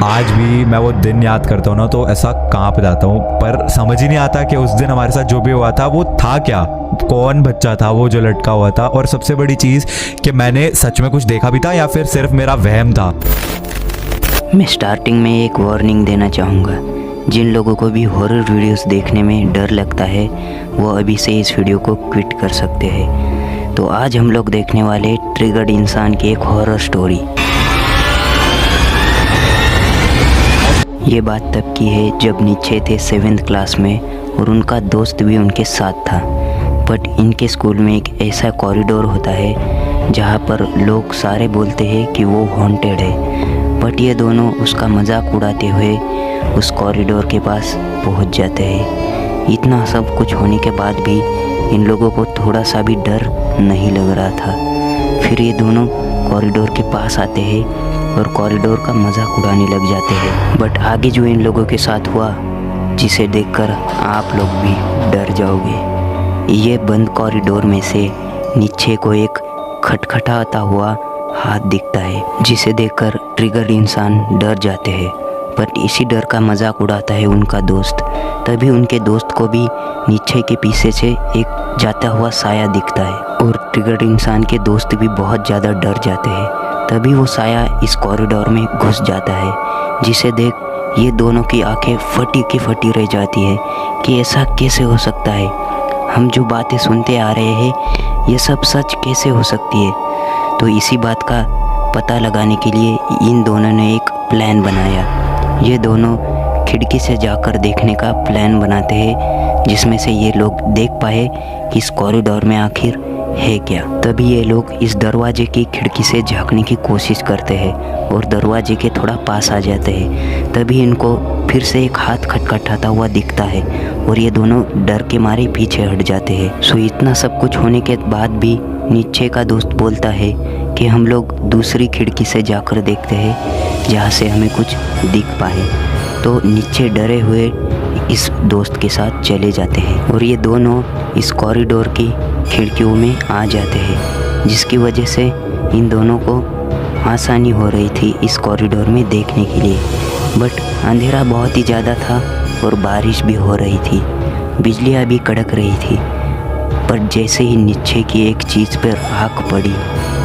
आज भी मैं वो दिन याद करता हूँ ना तो ऐसा कांप जाता हूँ। पर समझ ही नहीं आता कि उस दिन हमारे साथ जो भी हुआ था वो था क्या, कौन बच्चा था वो जो लटका हुआ था, और सबसे बड़ी चीज़ कि मैंने सच में कुछ देखा भी था या फिर सिर्फ मेरा वहम था। मैं स्टार्टिंग में एक वार्निंग देना चाहूँगा। जिन लोगों को भी हॉरर वीडियोस देखने में डर लगता है वो अभी से इस वीडियो को क्विट कर सकते हैं। तो आज हम लोग देखने वाले ट्रिगर्ड इंसान की एक हॉरर स्टोरी। ये बात तब की है जब नीचे थे 7th क्लास में और उनका दोस्त भी उनके साथ था। बट इनके स्कूल में एक ऐसा कॉरिडोर होता है जहाँ पर लोग सारे बोलते हैं कि वो हॉन्टेड है। बट ये दोनों उसका मजाक उड़ाते हुए उस कॉरिडोर के पास पहुँच जाते हैं। इतना सब कुछ होने के बाद भी इन लोगों को थोड़ा सा भी डर नहीं लग रहा था। फिर ये दोनों कॉरिडोर के पास आते हैं और कॉरिडोर का मजाक उड़ाने लग जाते हैं। बट आगे जो इन लोगों के साथ हुआ जिसे देखकर आप लोग भी डर जाओगे। ये बंद कॉरिडोर में से नीचे को एक खटखटाता हुआ हाथ दिखता है जिसे देखकर ट्रिगर्ड इंसान डर जाते हैं। बट इसी डर का मजाक उड़ाता है उनका दोस्त। तभी उनके दोस्त को भी नीचे के पीछे से एक जाता हुआ साया दिखता है और ट्रिगर्ड इंसान के दोस्त भी बहुत ज़्यादा डर जाते हैं। तभी वो साया इस कॉरिडोर में घुस जाता है जिसे देख ये दोनों की आंखें फटी की फटी रह जाती है कि ऐसा कैसे हो सकता है। हम जो बातें सुनते आ रहे हैं ये सब सच कैसे हो सकती है। तो इसी बात का पता लगाने के लिए इन दोनों ने एक प्लान बनाया। ये दोनों खिड़की से जाकर देखने का प्लान बनाते हैं जिसमें से ये लोग देख पाए कि इस कॉरिडोर में आखिर है क्या। तभी ये लोग इस दरवाजे की खिड़की से झांकने की कोशिश करते हैं और दरवाजे के थोड़ा पास आ जाते हैं। तभी इनको फिर से एक हाथ खटखटाता हुआ दिखता है और ये दोनों डर के मारे पीछे हट जाते हैं। सो इतना सब कुछ होने के बाद भी नीचे का दोस्त बोलता है कि हम लोग दूसरी खिड़की से जाकर देखते हैं जहाँ से हमें कुछ दिख पाए। तो नीचे डरे हुए इस दोस्त के साथ चले जाते हैं और ये दोनों इस कॉरिडोर की खिड़कियों में आ जाते हैं जिसकी वजह से इन दोनों को आसानी हो रही थी इस कॉरिडोर में देखने के लिए। बट अंधेरा बहुत ही ज़्यादा था और बारिश भी हो रही थी, बिजलियाँ भी कड़क रही थी। पर जैसे ही नीचे की एक चीज़ पर आँख पड़ी,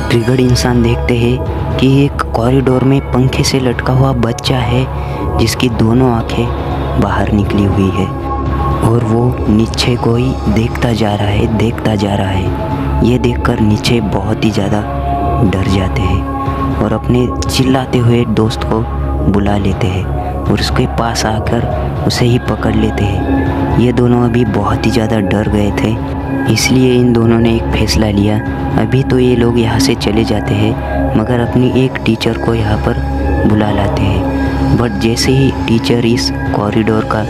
ट्रिगर्ड इंसान देखते हैं कि एक कॉरिडोर में पंखे से लटका हुआ बच्चा है जिसकी दोनों आँखें बाहर निकली हुई है और वो नीचे को ही देखता जा रहा है। ये देखकर नीचे बहुत ही ज़्यादा डर जाते हैं और अपने चिल्लाते हुए दोस्त को बुला लेते हैं और उसके पास आकर उसे ही पकड़ लेते हैं। ये दोनों अभी बहुत ही ज़्यादा डर गए थे, इसलिए इन दोनों ने एक फैसला लिया। अभी तो ये लोग यहाँ से चले जाते हैं मगर अपनी एक टीचर को यहाँ पर बुला लाते हैं। बट जैसे ही टीचर इस कॉरिडोर का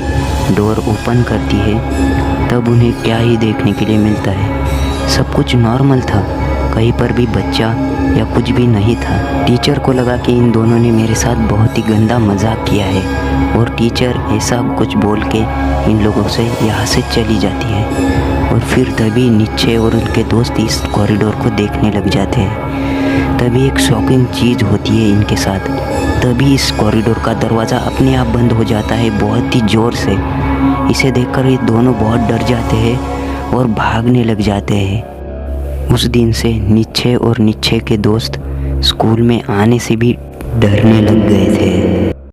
डोर ओपन करती है तब उन्हें क्या ही देखने के लिए मिलता है। सब कुछ नॉर्मल था, कहीं पर भी बच्चा या कुछ भी नहीं था। टीचर को लगा कि इन दोनों ने मेरे साथ बहुत ही गंदा मजाक किया है और टीचर ऐसा कुछ बोल के इन लोगों से यहाँ से चली जाती है। और फिर तभी नीचे और उनके दोस्त इस कॉरिडोर को देखने लग जाते हैं। तभी एक शॉकिंग चीज़ होती है इनके साथ। तभी इस कॉरिडोर का दरवाज़ा अपने आप बंद हो जाता है बहुत ही ज़ोर से। इसे देखकर ये दोनों बहुत डर जाते हैं और भागने लग जाते हैं। उस दिन से नीचे और नीचे के दोस्त स्कूल में आने से भी डरने लग गए थे।